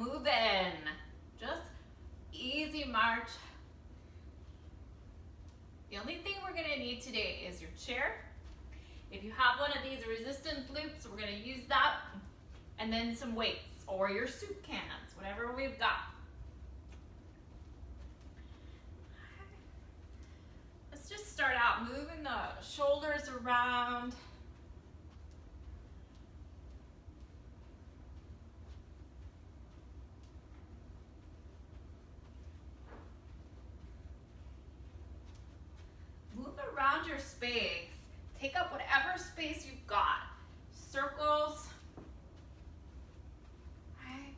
moving. Just easy march. The only thing we're gonna need today is your chair. If you have one of these resistance loops, we're gonna use that, and then some weights or your soup cans, whatever we've got. Let's just start out moving the shoulders around. Move around your space. Take up whatever space you've got. Circles. Right.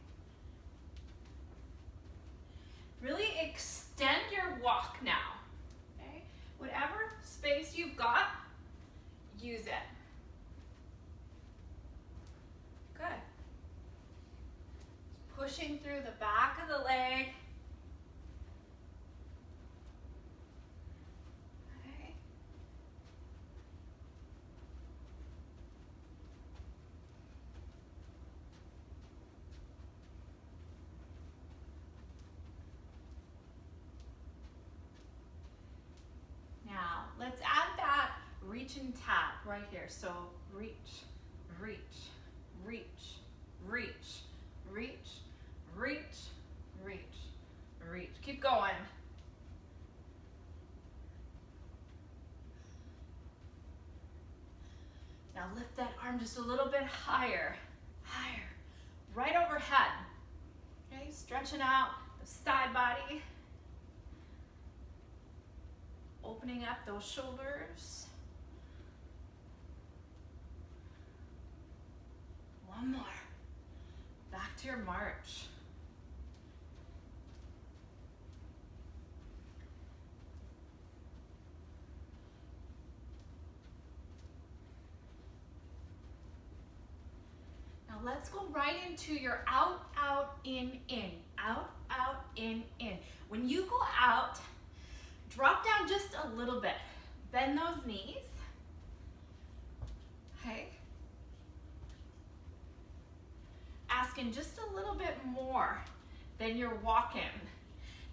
Really extend your walk now. Okay? Whatever space you've got, use it. Good. Pushing through the back of the leg. Let's add that reach and tap right here. So reach, reach, reach, reach, reach, reach, reach, reach. Keep going. Now lift that arm just a little bit higher, higher, right overhead. Okay, stretching out the side body. Opening up those shoulders. One more. Back to your march. Now let's go right into your out, out, in, in. Out, out, in, in. When you go out, drop down just a little bit. Bend those knees. Okay. Asking just a little bit more than you're walking.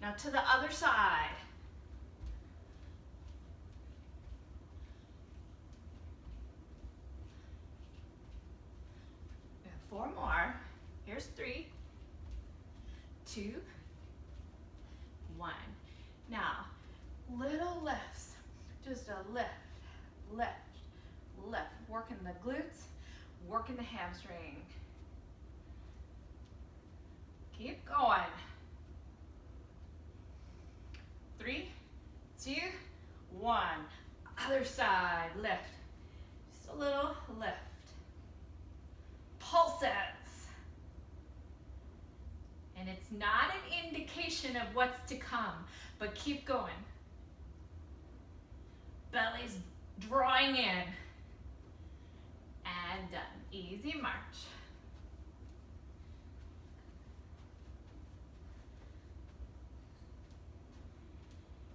Now to the other side. We have 4 more. Here's 3, 2, 1. Now, little lifts, just a lift, lift, lift. Working the glutes, working the hamstring. Keep going. 3, 2, 1. Other side, lift. Just a little lift. Pulses. And it's not an indication of what's to come, but keep going. Belly's drawing in. And done. Easy march.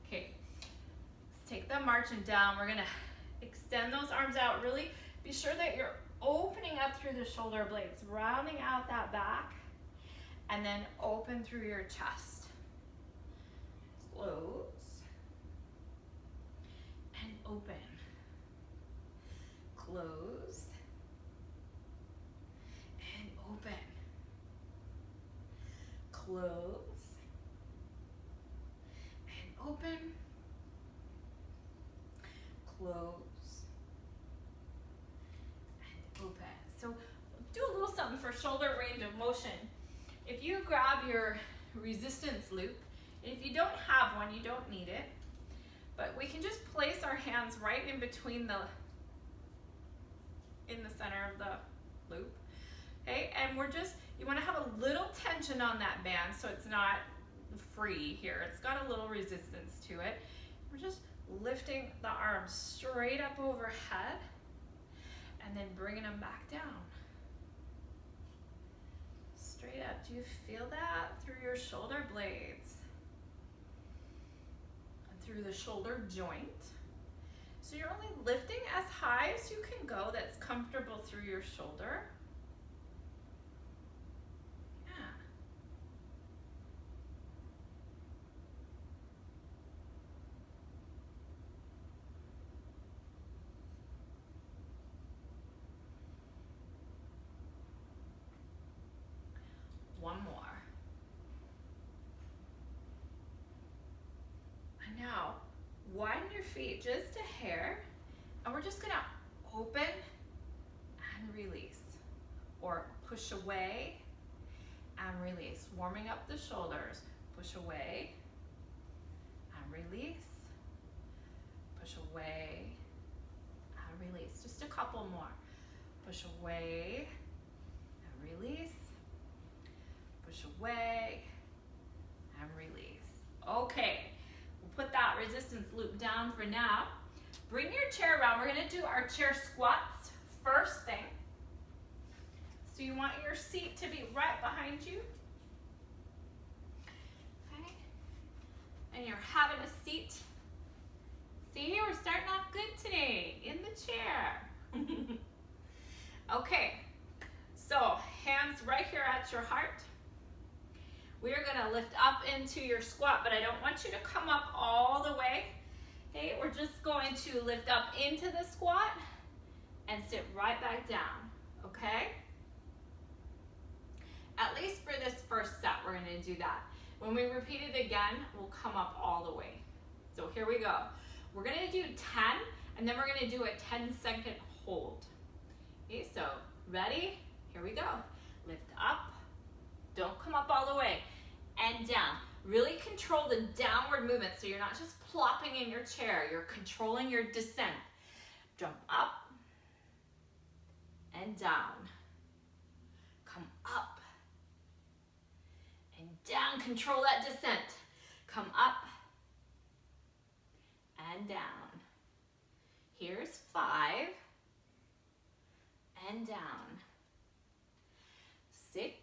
Okay, let's take the marching down. We're gonna extend those arms out. Really be sure that you're opening up through the shoulder blades, rounding out that back, and then open through your chest. Close. And open. Close. And open. Close. And open. Close. And open. So do a little something for shoulder range of motion. If you grab your resistance loop, if you don't have one, you don't need it, but we can just place our hands right in between in the center of the loop, okay? And you wanna have a little tension on that band so it's not free here. It's got a little resistance to it. We're just lifting the arms straight up overhead and then bringing them back down. Straight up. Do you feel that through your shoulder blades? And through the shoulder joint. So you're only lifting as high as you can go that's comfortable through your shoulder. Yeah. widen your feet just a hair, and we're just gonna open and release, or push away and release. Warming up the shoulders. Push away and release. Push away and release. Just a couple more. Push away and release. Push away and release. Okay, we'll put that resistance loop down for now. Bring your chair around. We're gonna do our chair squats first thing. So you want your seat to be right behind you. Okay, and you're having a seat. See, we're starting off good today in the chair. Okay, so hands right here at your heart. We are gonna lift up into your squat, but I don't want you to come up all the way. Okay, we're just going to lift up into the squat and sit right back down, okay? At least for this first set, we're gonna do that. When we repeat it again, we'll come up all the way. So here we go. We're gonna do 10, and then we're gonna do a 10-second hold. Okay, so ready? Here we go. Lift up, don't come up all the way, and down. Really control the downward movement, so you're not just plopping in your chair, you're controlling your descent. Jump up and down. Come up and down. Control that descent. Come up and down. Here's 5 and down. 6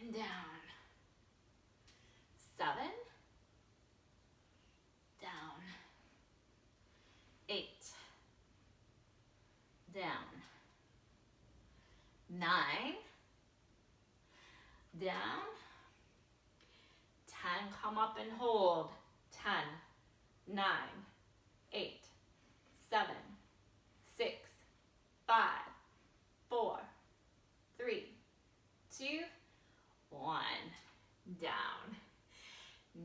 and down. 7 down. 8 down. 9 down. 10, come up and hold. 10, 9, 8, 7, 6, 5, 4, 3, 2, 1. Down.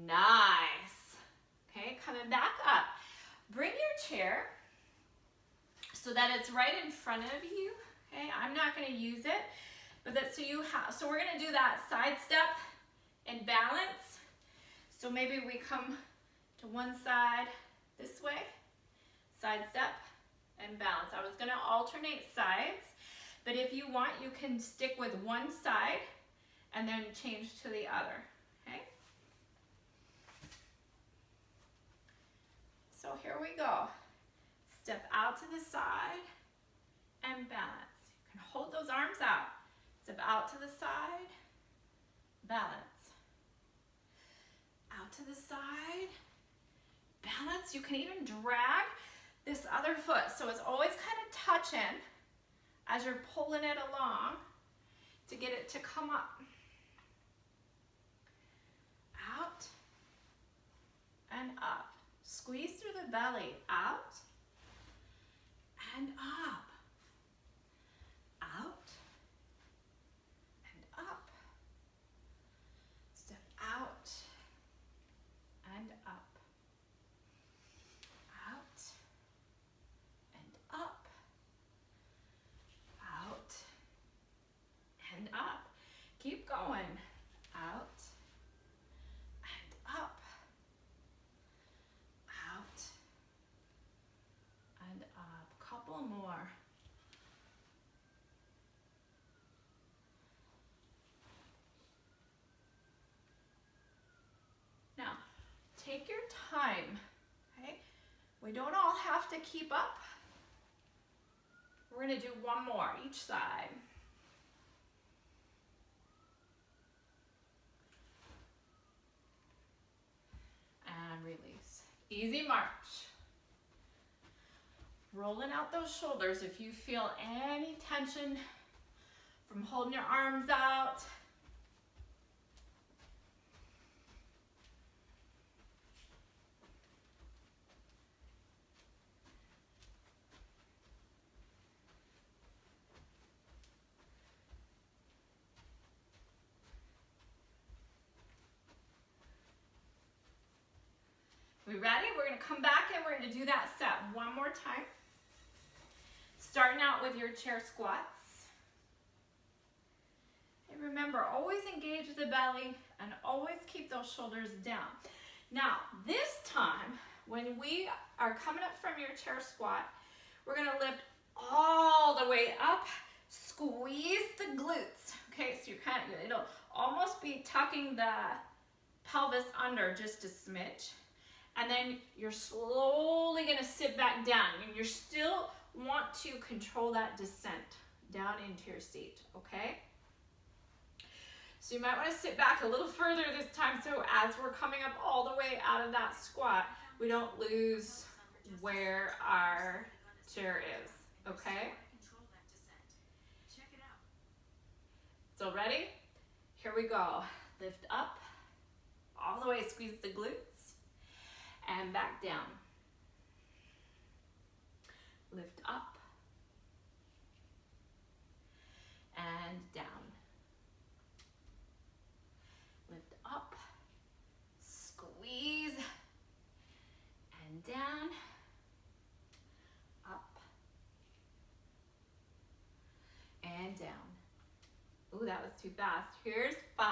Nice. Okay, coming back up. Bring your chair so that it's right in front of you. Okay, I'm not going to use it, but that's so you have. So we're going to do that side step and balance. So maybe we come to one side this way, side step and balance. I was going to alternate sides, but if you want, you can stick with one side and then change to the other, okay? So here we go. Step out to the side and balance. You can hold those arms out. Step out to the side, balance. Out to the side, balance. You can even drag this other foot. So it's always kind of touching as you're pulling it along to get it to come up. Out and up. Squeeze through the belly. Out and up. Out and up. Step out and up. Out and up. Out and up. Keep going. Out and up. Out and up. Couple more. Now, take your time, okay? We don't all have to keep up. We're gonna do one more each side. And release. Easy march. Rolling out those shoulders. If you feel any tension from holding your arms out, come back and we're gonna do that set one more time. Starting out with your chair squats. And remember, always engage the belly and always keep those shoulders down. Now, this time, when we are coming up from your chair squat, we're gonna lift all the way up, squeeze the glutes. Okay, so it'll almost be tucking the pelvis under just a smidge. And then you're slowly gonna sit back down, and you still want to control that descent down into your seat, okay? So you might want to sit back a little further this time, so as we're coming up all the way out of that squat, we don't lose where our chair is, okay? So ready? Here we go. Lift up, all the way, squeeze the glutes, and back down. Lift up, and down. Lift up, squeeze, and down, up, and down. Ooh, that was too fast. Here's 5,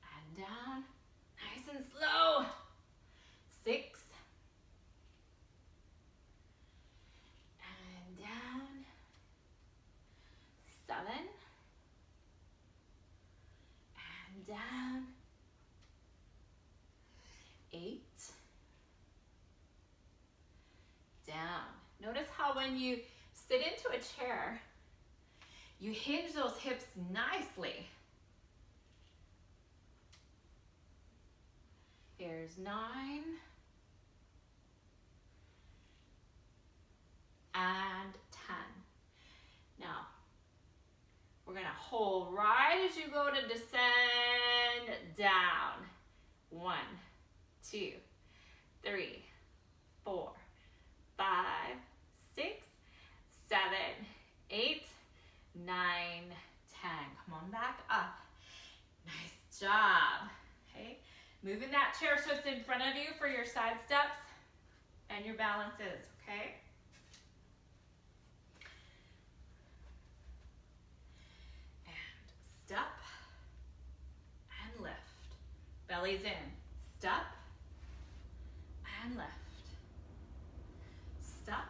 and down, nice and slow. 6, and down. 7, and down. 8, down. Notice how when you sit into a chair, you hinge those hips nicely. Here's 9, and 10. Now, we're gonna hold right as you go to descend down. 1, 2, 3, 4, 5, 6, 7, 8, 9, 10. Come on back up. Nice job. Okay, moving that chair so it's in front of you for your side steps and your balances, okay? Step and lift. Belly's in. Step and lift. Step,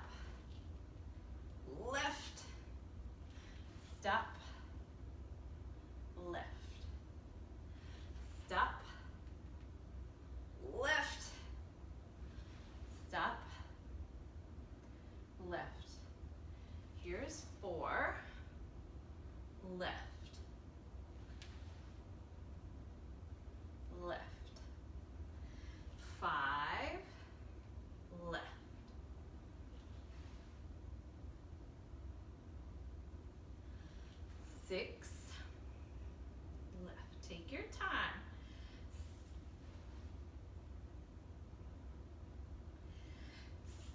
lift. Step, lift. Step, lift. Step, lift. Here's 4. Lift. Lift. 5, lift. 6, lift. Take your time.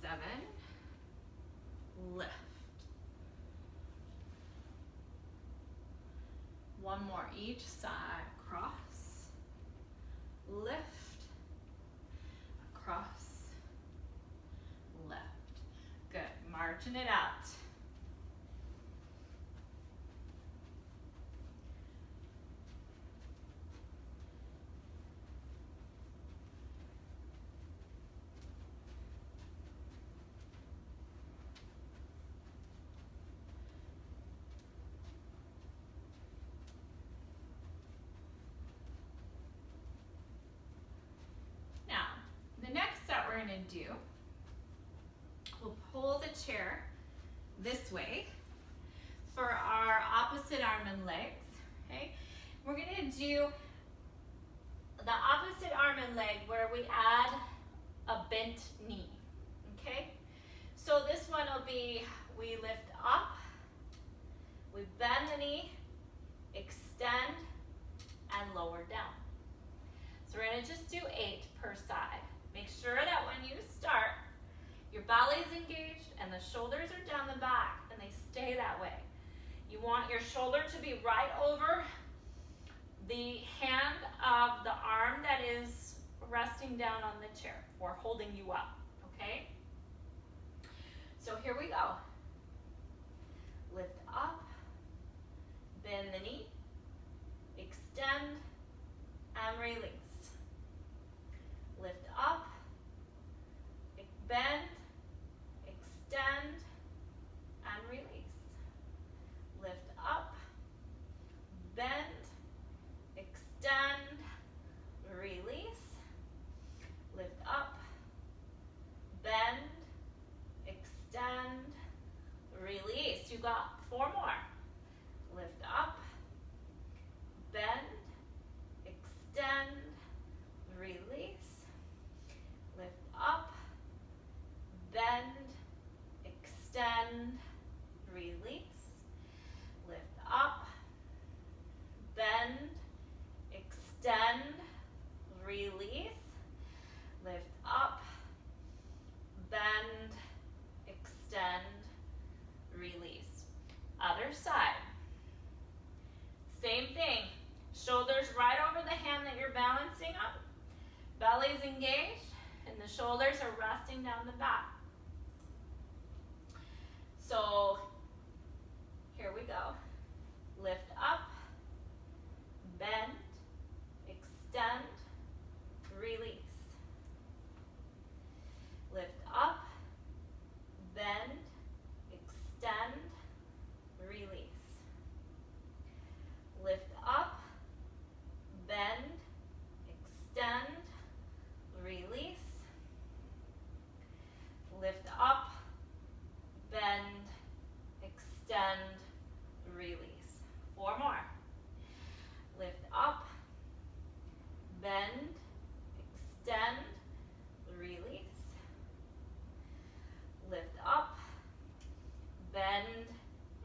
7, lift. 1 more each side. Cross, lift, across, lift. Good, marching it out. Do, we'll pull the chair this way for our opposite arm and legs, okay? We're gonna do the opposite arm and leg where we add a bent knee, okay? So this one will be, we lift up, we bend the knee, extend, and lower down. So we're gonna just do 8 per side. Make sure that when you start, your belly is engaged and the shoulders are down the back and they stay that way. You want your shoulder to be right over the hand of the arm that is resting down on the chair or holding you up, okay? So here we go. Lift up, bend the knee, extend, and release. Lift up, bend, extend, and release. Lift up, bend, extend, release. Lift up, bend, extend, release. You got 4 more. Lift up, bend, extend, release. Lift up, bend, extend, release. Lift up, bend, extend, release. Lift up, bend, extend, release. Other side. Same thing. Shoulders right over the hand that you're balancing on. Belly's engaged and the shoulders are resting down the back. So here we go. Lift up, bend, extend, release. Lift up, bend, extend, release. Lift up, bend, extend, release. Lift up, bend, extend, release. 4 more. Lift up, bend, extend, release. Lift up, bend,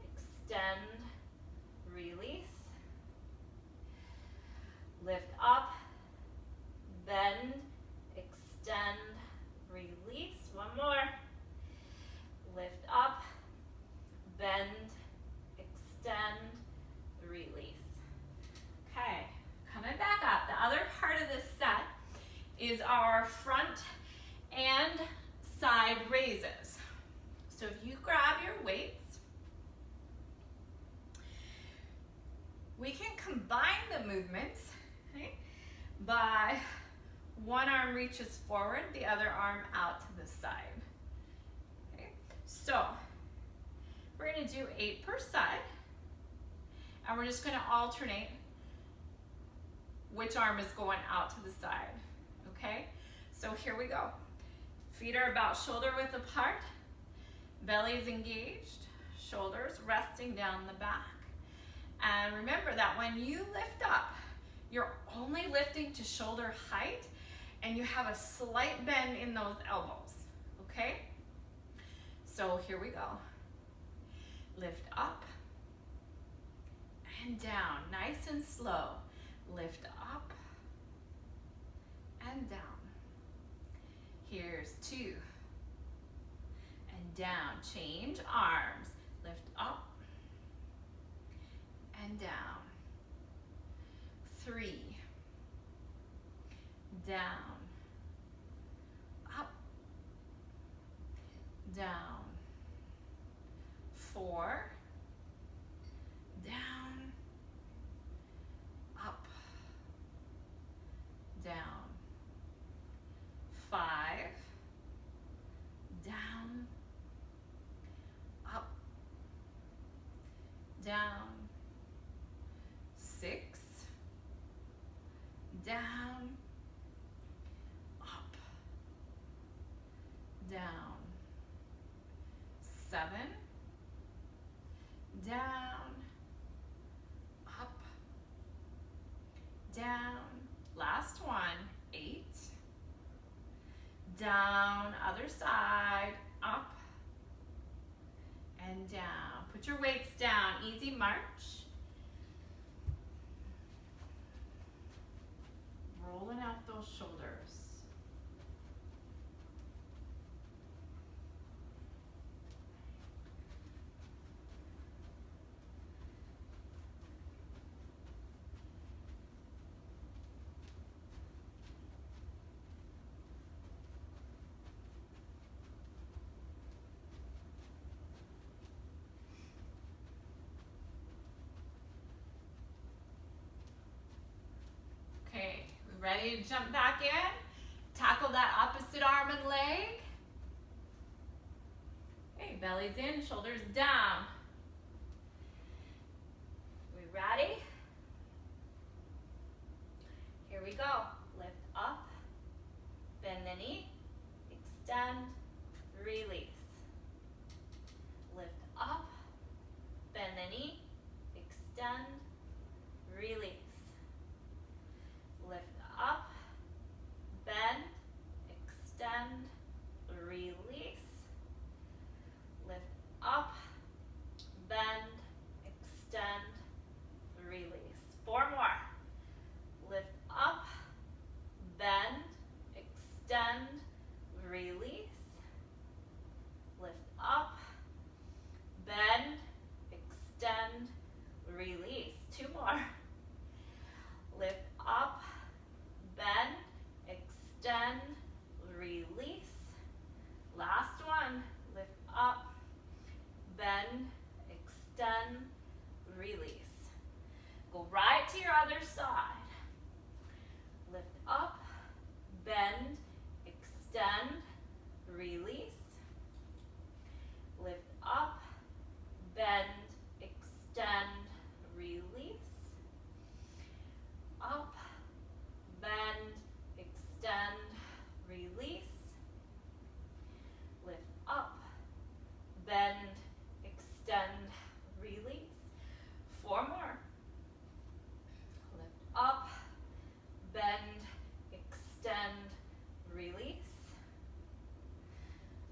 extend, release. Lift up, bend, extend, release. 1 more. Lift up, bend, extend, release. Okay, coming back up. The other part of this set is our front and side raises. So if you grab your weights, we can combine the movements, okay, by one arm reaches forward, the other arm out to the side. Okay, so we're going to do 8 per side, and we're just going to alternate which arm is going out to the side. Okay, so here we go. Feet are about shoulder width apart, belly is engaged, shoulders resting down the back. And remember that when you lift up, you're only lifting to shoulder height and you have a slight bend in those elbows, okay? So here we go. Lift up and down, nice and slow. Lift up and down. Here's 2 and down. Change arms. Lift up and down. 3, down, up, down. 4, down, up, down. 5, down, up, down. 6, down, up, down. 7, down, up, down. Last one. 8, down, other side, up, and down. Put your weights down, easy march. Rolling out those shoulders. ready to jump back in? Tackle that opposite arm and leg. Okay, belly's in, shoulders down. We ready? Here we go. Lift up, bend the knee, extend, release. Lift up, bend the knee, extend, release. Lift up, bend, extend, release. Lift up, bend, extend, release. 4 more. Lift up, bend, extend, release. Lift up, bend, extend, release. 2 more. Lift up, bend, extend, release. Last one. Lift up, bend, extend, release. Go right to your other side. Lift up, bend, extend, release. Lift up, bend, extend, release. Up, bend, extend, release. Lift up, bend, extend, release. 4 more. Lift up, bend, extend, release.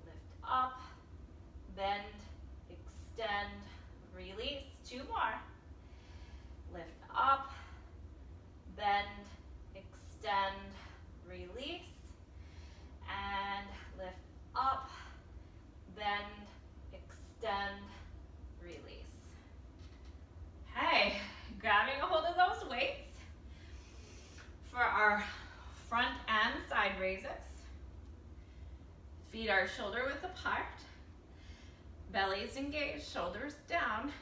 Lift up, bend, extend, release. 2 more. Lift up, bend, extend, release. And lift up, bend, extend, release. Hey, grabbing a hold of those weights for our front and side raises. Feet are shoulder width apart. Belly's engaged, shoulders down.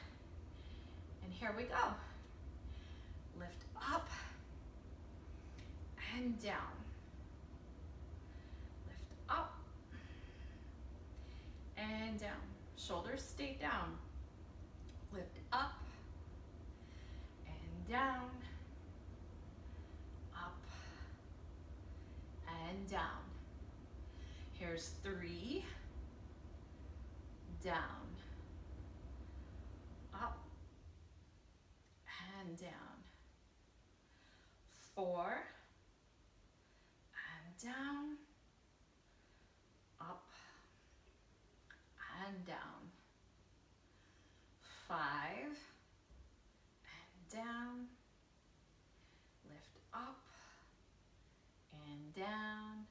And here we go. Lift up and down. Lift up and down. Shoulders stay down. Lift up and down. Up and down. Here's 3. Down. Up and down. 4 and down. Up and down. 5 and down. Lift up and down.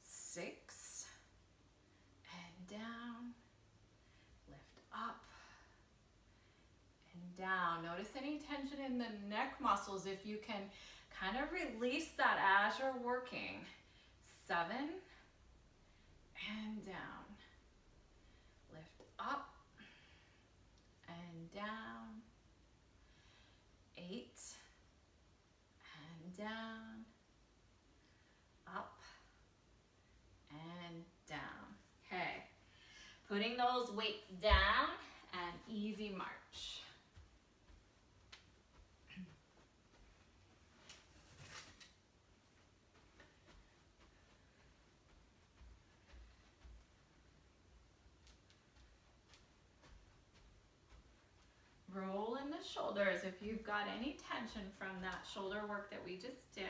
6 and down. Lift up and down. Notice any tension in the neck muscles if you can kind of release that as you're working. 7 and down. Lift up and down. 8 and down. Up and down. Okay. Putting those weights down and easy march. Roll in the shoulders if you've got any tension from that shoulder work that we just did.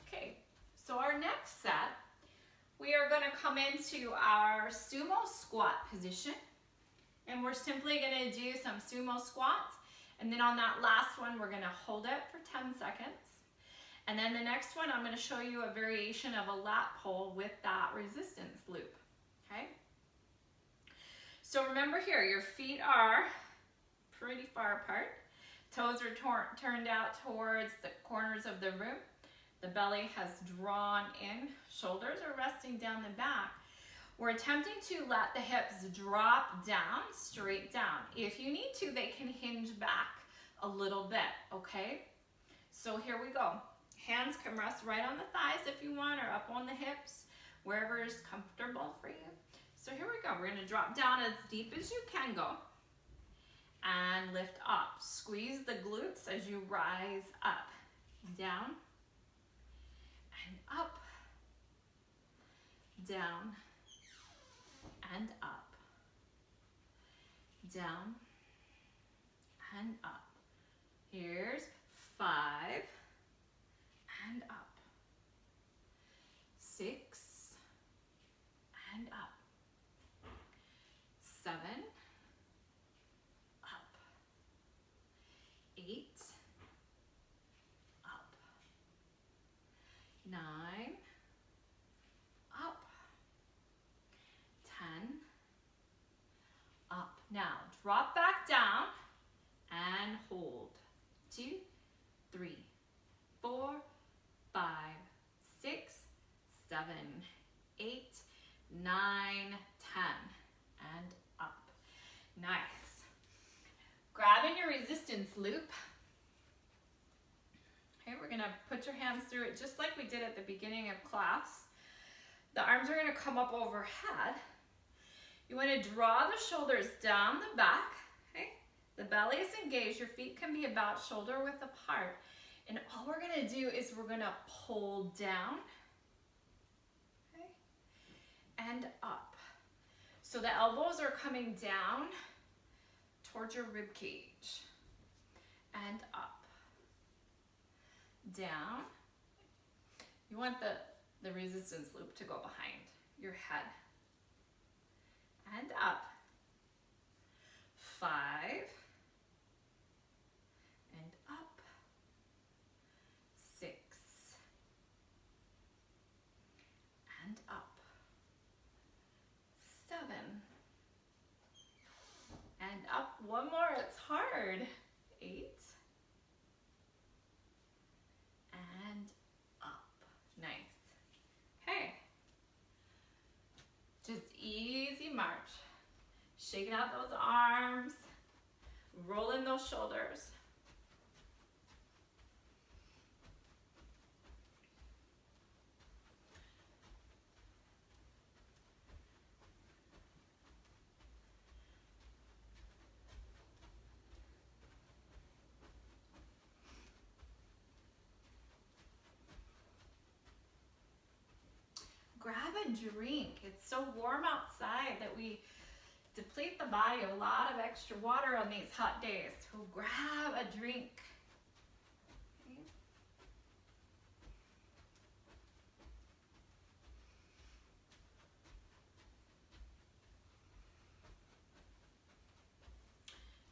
Okay, so our next set, we are going to come into our sumo squat position, and we're simply going to do some sumo squats, and then on that last one we're going to hold it for 10 seconds, and then the next one I'm going to show you a variation of a lat pull with that resistance loop. Okay, so remember here, your feet are pretty far apart, Toes are turned out towards the corners of the room. The belly has drawn in. Shoulders are resting down the back. We're attempting to let the hips drop down, straight down. If you need to, they can hinge back a little bit, okay? So here we go. Hands can rest right on the thighs if you want, or up on the hips, wherever is comfortable for you. So here we go. We're gonna drop down as deep as you can go and lift up. Squeeze the glutes as you rise up. Down and up. Down and up. Down and up. Here's 5 and up. 6 and up. 7 up. 8 up. 9 up. 10 up. Now drop back down and hold. 2, 3, 4, 5, 6, 7, 8, 9, 10, and up. Nice. Grabbing your resistance loop. Okay, we're gonna put your hands through it just like we did at the beginning of class. The arms are gonna come up overhead. You wanna draw the shoulders down the back, okay? The belly is engaged, your feet can be about shoulder width apart. And all we're gonna do is we're gonna pull down, okay, and up. So the elbows are coming down towards your rib cage, and up, down. You want the resistance loop to go behind your head, and up. 5, and up. 6, and up. 7, and up. One more, it's hard. 8, and up. Nice. Okay. Just easy march. Shaking out those arms, rolling those shoulders. Grab a drink. It's so warm outside that we deplete the body of a lot of extra water on these hot days. So grab a drink. Okay.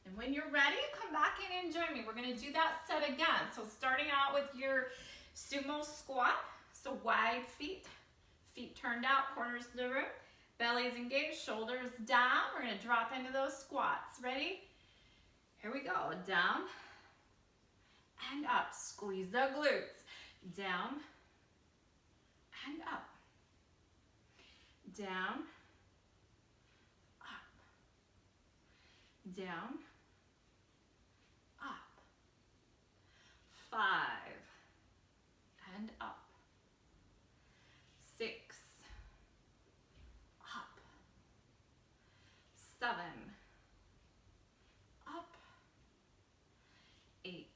And when you're ready, come back in and join me. We're going to do that set again. So starting out with your sumo squat. So wide feet, feet turned out, corners of the room. Belly's engaged, shoulders down. We're gonna drop into those squats. Ready? Here we go. Down and up. Squeeze the glutes. Down and up. Down, up. Down, up. 5 and up. 6, 7, up. 8,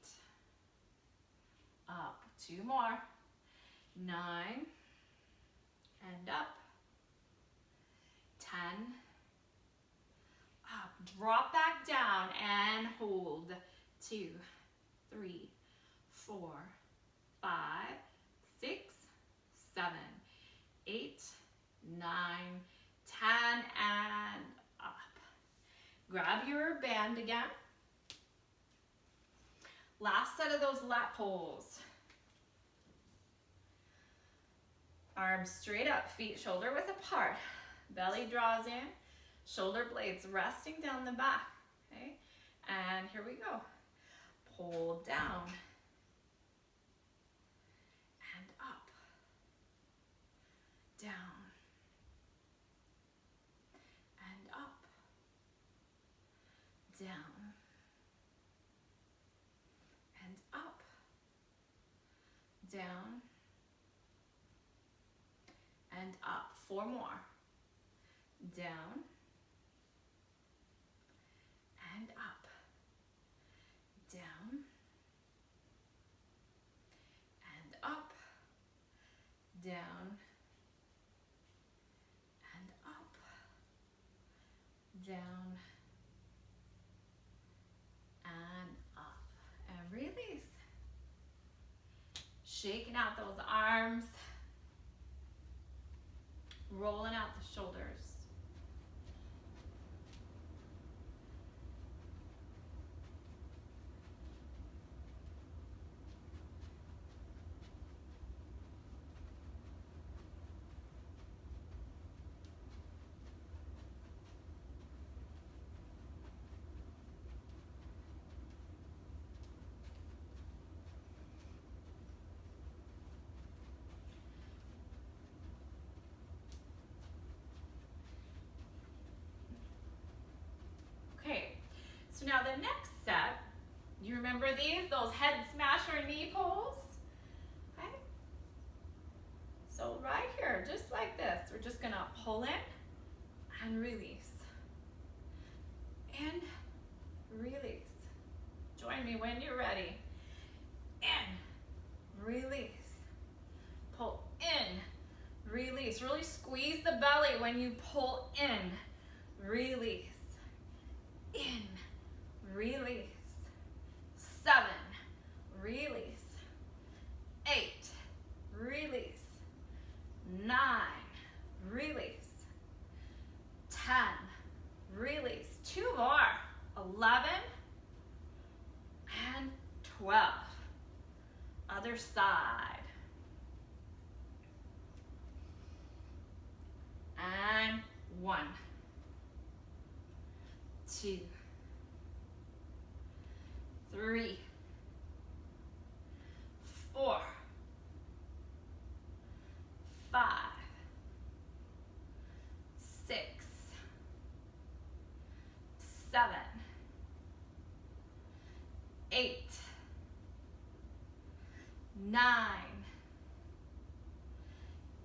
up. 2 more. 9 and up. 10, up. Drop back down and hold. 2, 3, 4, 5, 6, 7, 8, 9, 10, and up. Grab your band again. Last set of those lat pulls. Arms straight up, feet shoulder width apart. Belly draws in, shoulder blades resting down the back. Okay, and here we go. hold down, and up, down, and up, down, and up, down, and up. 4 more. Down, and up, down, and up, down, and up, down, and up. And release. Shaking out those arms, rolling out the shoulders. Okay, so now the next set, you remember these, those head smasher knee pulls? Okay. So right here, just like this, we're just gonna pull in and release. And release. Join me when you're ready. In, release. Pull in, release. Really squeeze the belly when you pull in, release. In, release. 7, release. 8, release. 9, release. 10, release. 2 more. 11 and 12. Other side. And 1, 2, 3, 4, 5, 6, 7, 8, 9,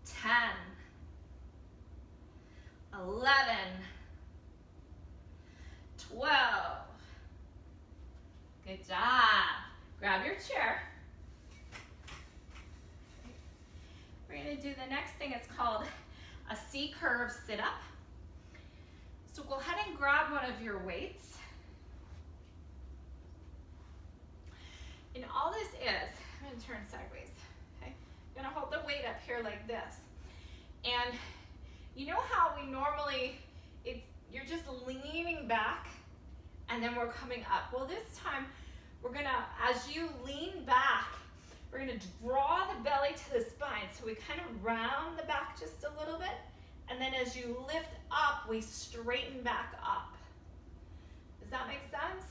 10, 11, 12. Good job. Grab your chair. We're going to do the next thing. It's called a C-curve sit-up. So go ahead and grab one of your weights. And all this is, I'm going to turn sideways. Okay? You're going to hold the weight up here like this. And you know how we normally, you're just leaning back and then we're coming up. Well, this time we're gonna, as you lean back, we're gonna draw the belly to the spine. So we kind of round the back just a little bit. And then as you lift up, we straighten back up. Does that make sense?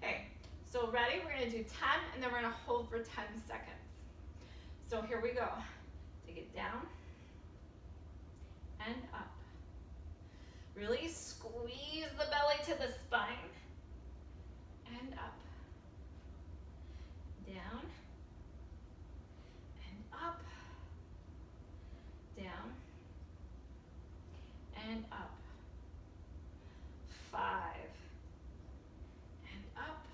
Okay, so ready? We're gonna do 10 and then we're gonna hold for 10 seconds. So here we go. Take it down and up. Really squeeze the belly to the spine and up. Down and up. Down and up. 5 and up.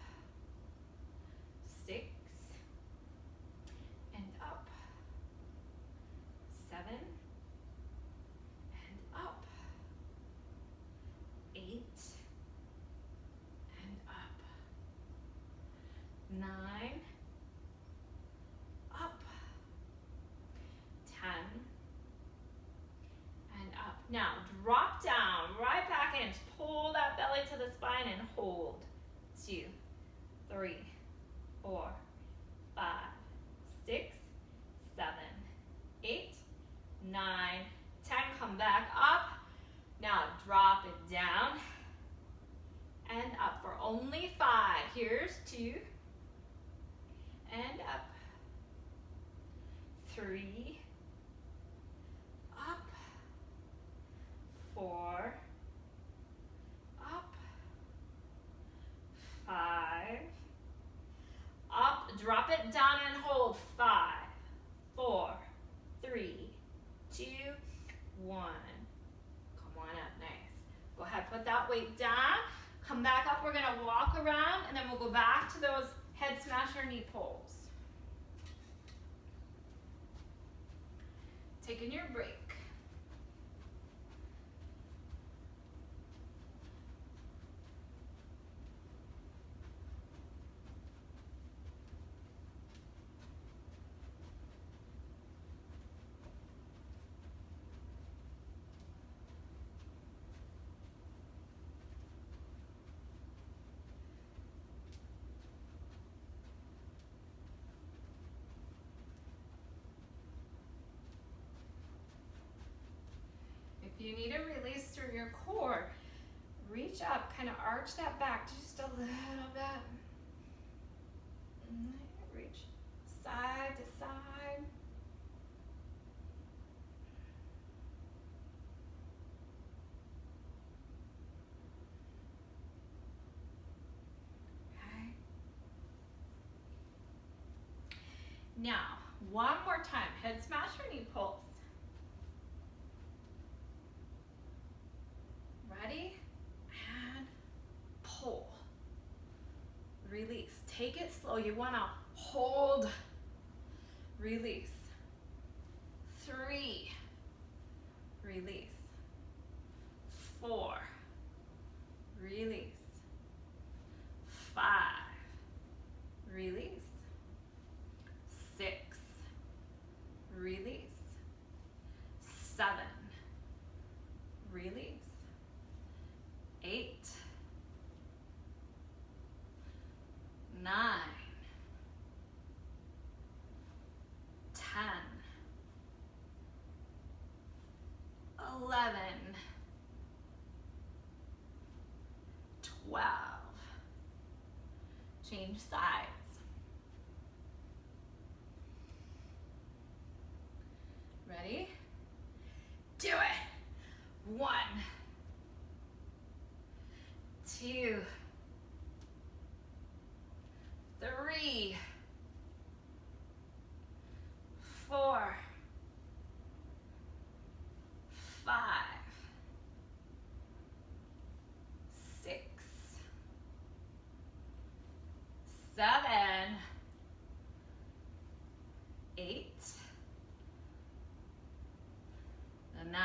6 and up. 7 and up. 8 and up. 9 up. 10 and up. Now drop down, right back in. Pull that belly to the spine and hold. 2, 3, 4, 5, 6, 7, 8, 9, 10. Come back up. Now drop it down and up for only 5. Here's 2, and up. 3, up. 4, up. 5, up. Drop it down and hold. 5, 4, 3, 2, 1. Come on up, nice. Go ahead, put that weight down. Come back up, we're gonna walk around, and then we'll go back to those head smasher knee pulls. Taking your break. If you need a release through your core, reach up, kind of arch that back just a little bit. Reach side to side. Okay. Now, one more time, head smasher knee pulse. Ready? And pull. Release. Take it slow. You want to hold. Release. 3. Release. 4. Release. 5. Release. 6. Release. 7. Release. 8. 9. 10. 11. 12. Change sides. Ready? Do it. 1, 2, 3, 4, 5, 6, 7, 8, 9,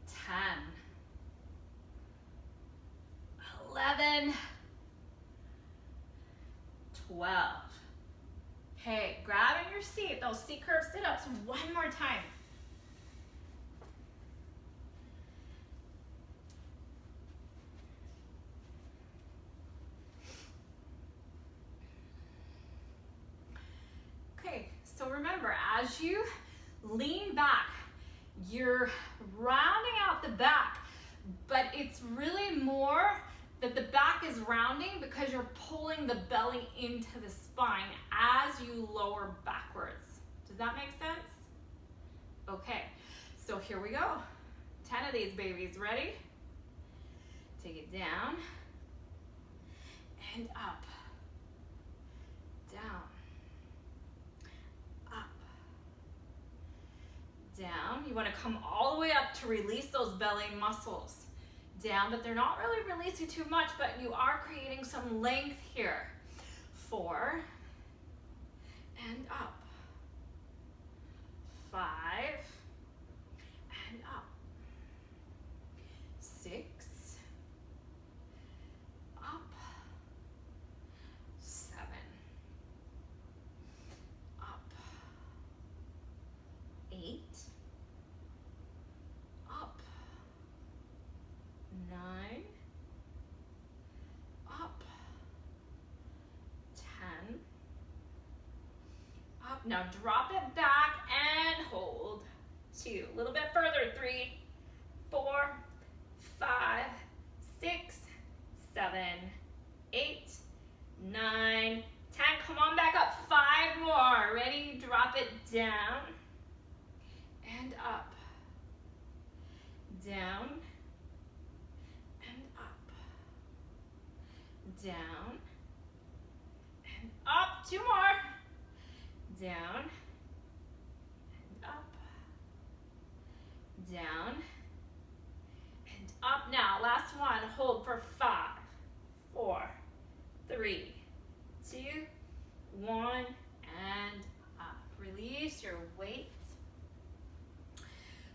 10, 11, 12. Okay, grabbing your seat, those C-curve sit-ups one more time. Okay, so remember, as you lean back, you're rounding out the back, but it's really more that the back is rounding because you're pulling the belly into the spine as you lower backwards. Does that make sense? Okay, so here we go. 10 of these babies, ready? Take it down and up, down, up, down. You want to come all the way up to release those belly muscles. Down, but they're not really releasing too much, but you are creating some length here. 4, and up. 5, and up. 6, up. 7, up. 8, up. 9, up. 10, up. Now drop it back and hold. 2, a little bit further. 3, 4, 5, down, and up. Down, and up. Down, and up. 2 more. Down, and up. Down, and up. Now, last one. Hold for 5, 4, 3, 2, 1, and up. Release your weight.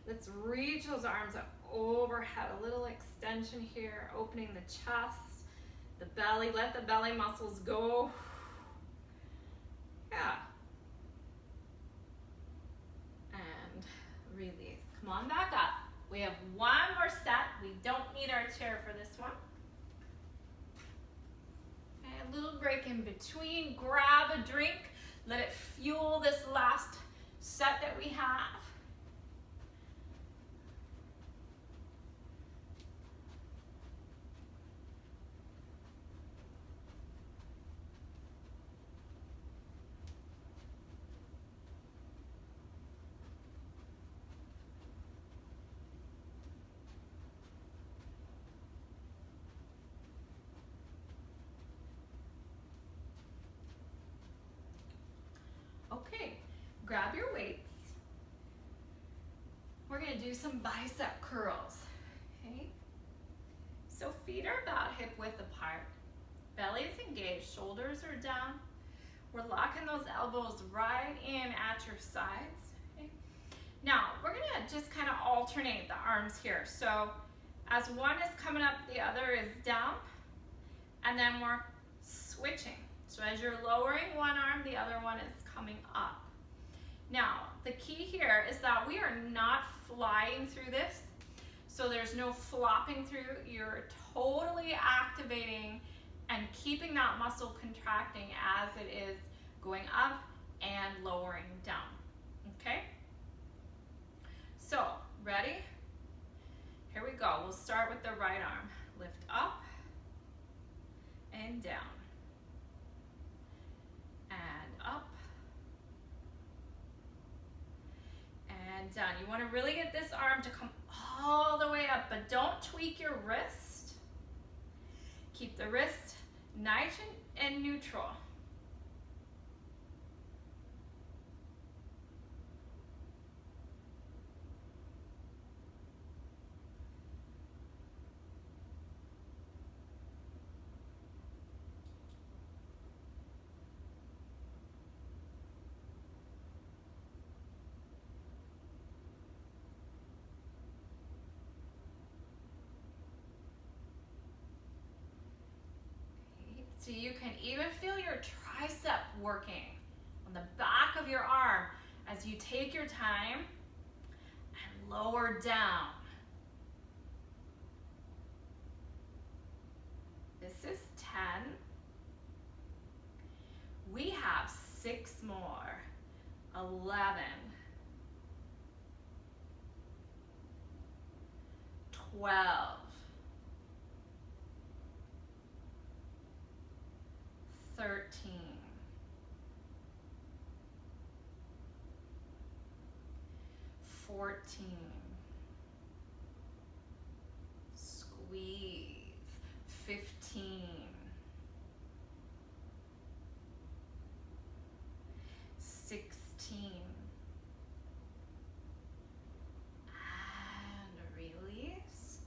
Let's reach those arms up overhead. A little extension here, opening the chest, the belly. Let the belly muscles go. Yeah. And release. Come on back up. We have 1 more set. We don't need our chair for this one. And a little break in between. Grab a drink. Let it fuel this last set that we have. Okay, grab your weights. We're gonna do some bicep curls, okay? So feet are about hip width apart. Belly is engaged, shoulders are down. We're locking those elbows right in at your sides, okay? Now, we're gonna just kind of alternate the arms here. So as one is coming up, the other is down, and then we're switching. So as you're lowering one arm, the other one is coming up. Now, the key here is that we are not flying through this. So there's no flopping through. You're totally activating and keeping that muscle contracting as it is going up and lowering down, okay? So, ready? Here we go. We'll start with the right arm. Lift up and down. And up and down. You want to really get this arm to come all the way up, but don't tweak your wrist. Keep the wrist nice and neutral. So you can even feel your tricep working on the back of your arm as you take your time and lower down. This is 10. We have 6 more. 11. 12. 13, 14, squeeze, 15, 16, and release.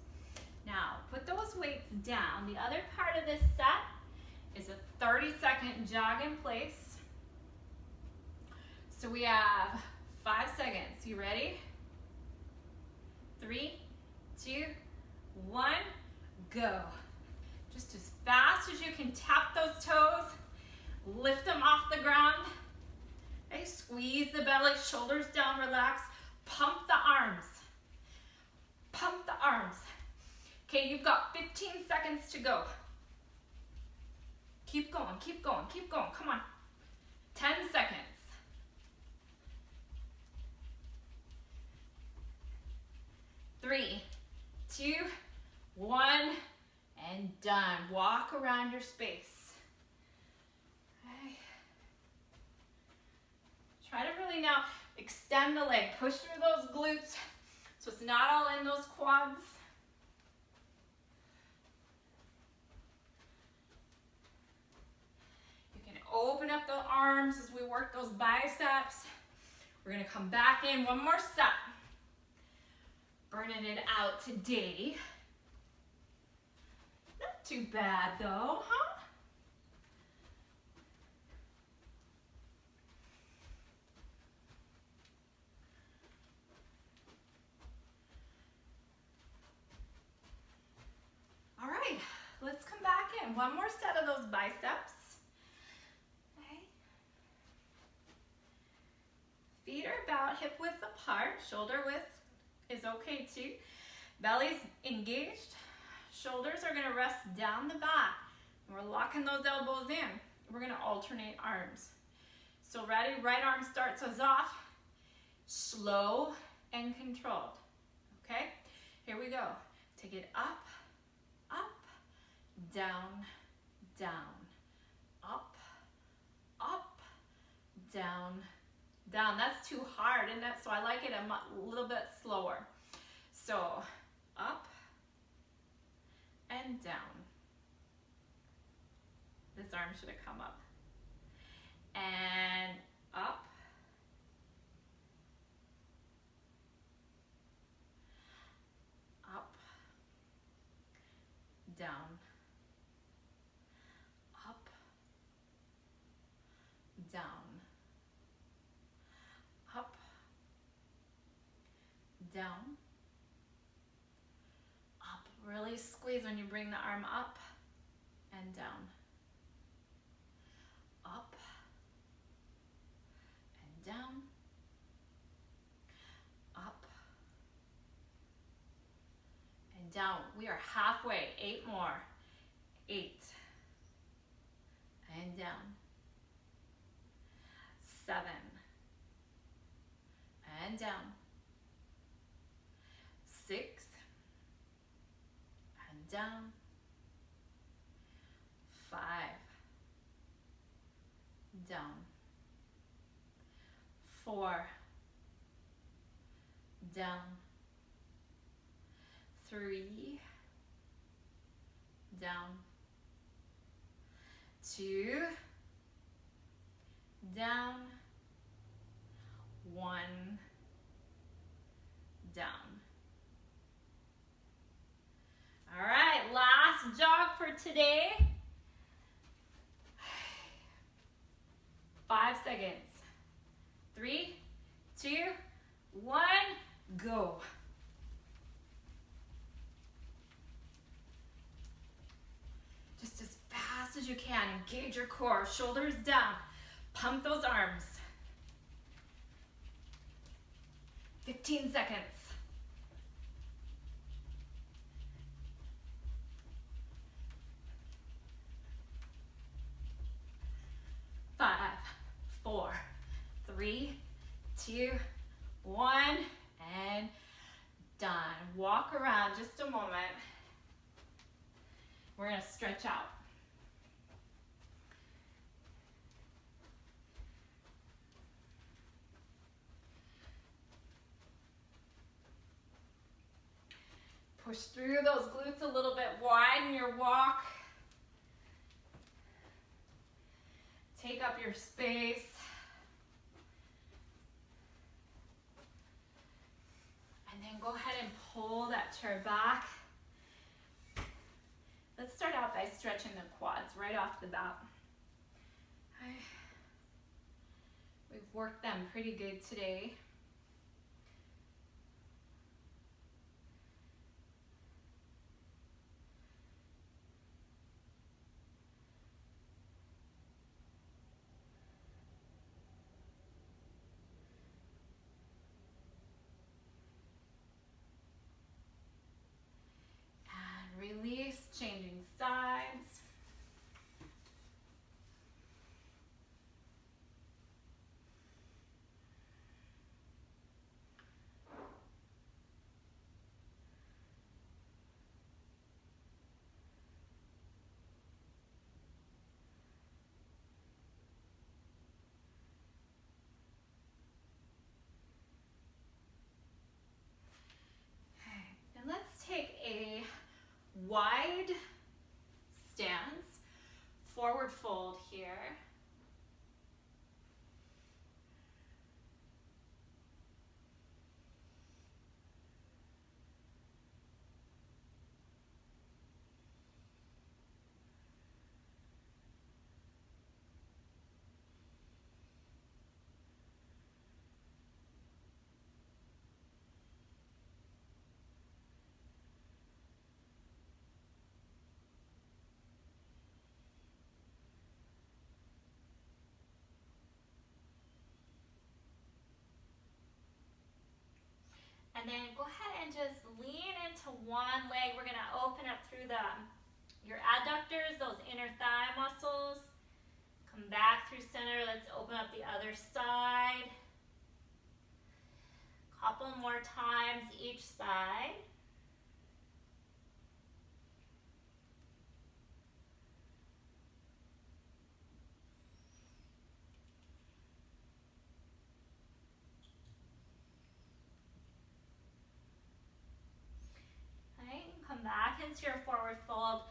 Now, put those weights down. The other part of this set is a 30-second jog in place. So we have 5 seconds. You ready? 3, 2, 1, go. Just as fast as you can, tap those toes, lift them off the ground. Okay, squeeze the belly, shoulders down, relax. Pump the arms. Pump the arms. Okay, you've got 15 seconds to go. Keep going, keep going, keep going. Come on. 10 seconds. 3, 2, 1, and done. Walk around your space. Okay. Try to really now Extend the leg, push through those glutes so it's not all in those quads. You can open up the arms as we work those biceps. We're gonna come back in, one more step. Burning it out today. Not too bad though, huh? All right, let's come back in. One more set of those biceps. Okay. Feet are about hip width apart, shoulder width is okay too. Belly's engaged, shoulders are gonna rest down the back. We're locking those elbows in. We're gonna alternate arms. So ready, right arm starts us off, slow and controlled, okay? Here we go. Take it up, up, down, down, up, up, down, down. That's too hard, isn't it? So I like it a little bit slower. So up and down. This arm should have come up. And up. Up. Down. Up. Down. Up. Down. Up. Really squeeze when you bring the arm up and down. Up and down. Up and down. We are halfway. 8 more. 8 and down. 7 and down. 6 and down. 5 down. 4 down. 3 down. 2 down. 1 down. All right, last jog for today. 5 seconds. 3, 2, 1, go. Just as fast as you can. Engage your core. Shoulders down. Pump those arms. 15 seconds. 5, 4, 3, 2, 1, and done. Walk around just a moment. We're going to stretch out. Push through those glutes a little bit. Widen your walk. Take up your space. And then go ahead and pull that chair back. Let's start out by stretching the quads right off the bat. Okay. We've worked them pretty good today. Release, changing sides. wide stance, forward fold here. And then go ahead and just lean into one leg. We're gonna open up through your adductors, those inner thigh muscles. Come back through center. Let's open up the other side. Couple more times each side. Come back into your forward fold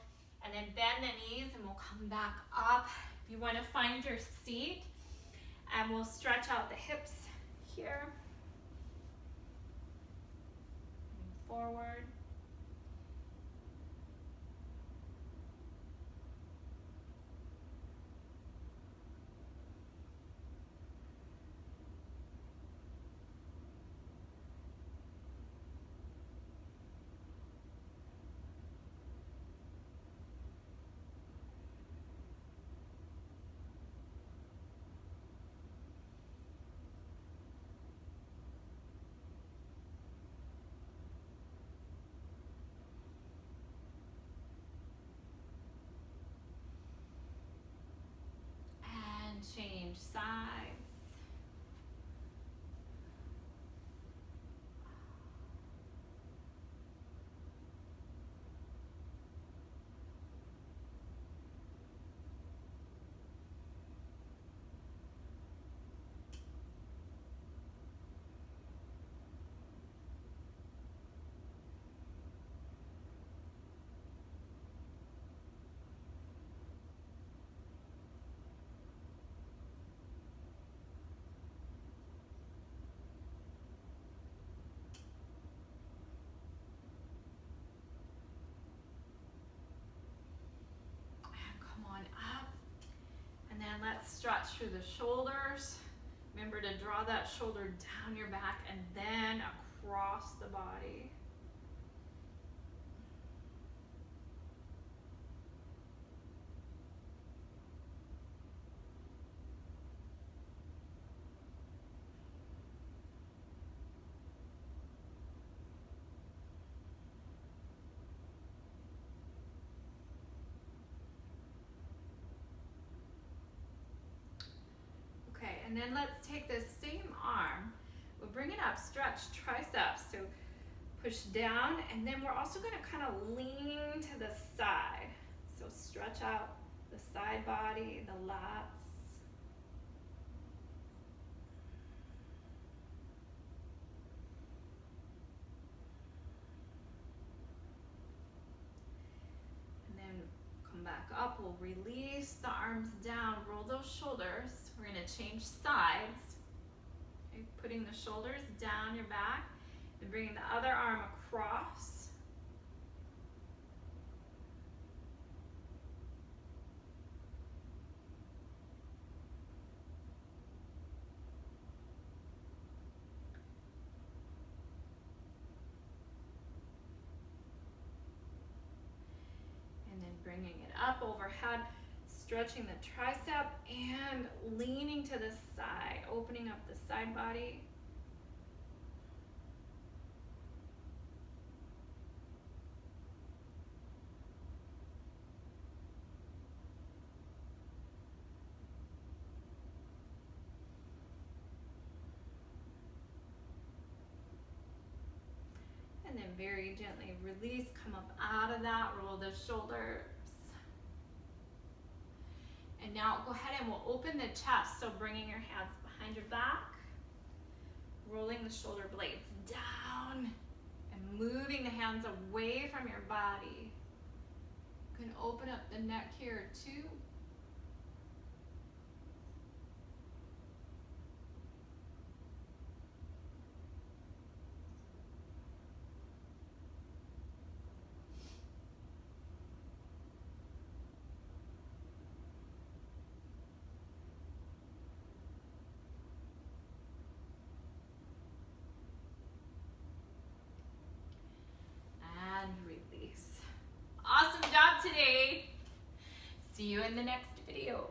and then bend the knees and we'll come back up. If you want to find your seat, and we'll stretch out the hips here. Forward. Change sides. And let's stretch through the shoulders. Remember to draw that shoulder down your back and then across the body. And then let's take this same arm, we'll bring it up, stretch triceps, so push down, and then we're also going to kind of lean to the side. So stretch out the side body, the lats. And then come back up, we'll release the arms down, roll those shoulders. We're going to change sides. Okay, putting the shoulders down your back and bringing the other arm across. And then bringing it up overhead. Stretching the tricep and leaning to the side, opening up the side body. And then very gently release, come up out of that, roll the shoulders. And now go ahead and we'll open the chest, so bringing your hands behind your back, rolling the shoulder blades down, and moving the hands away from your body. You can open up the neck here too. And release. Awesome job today. See you in the next video.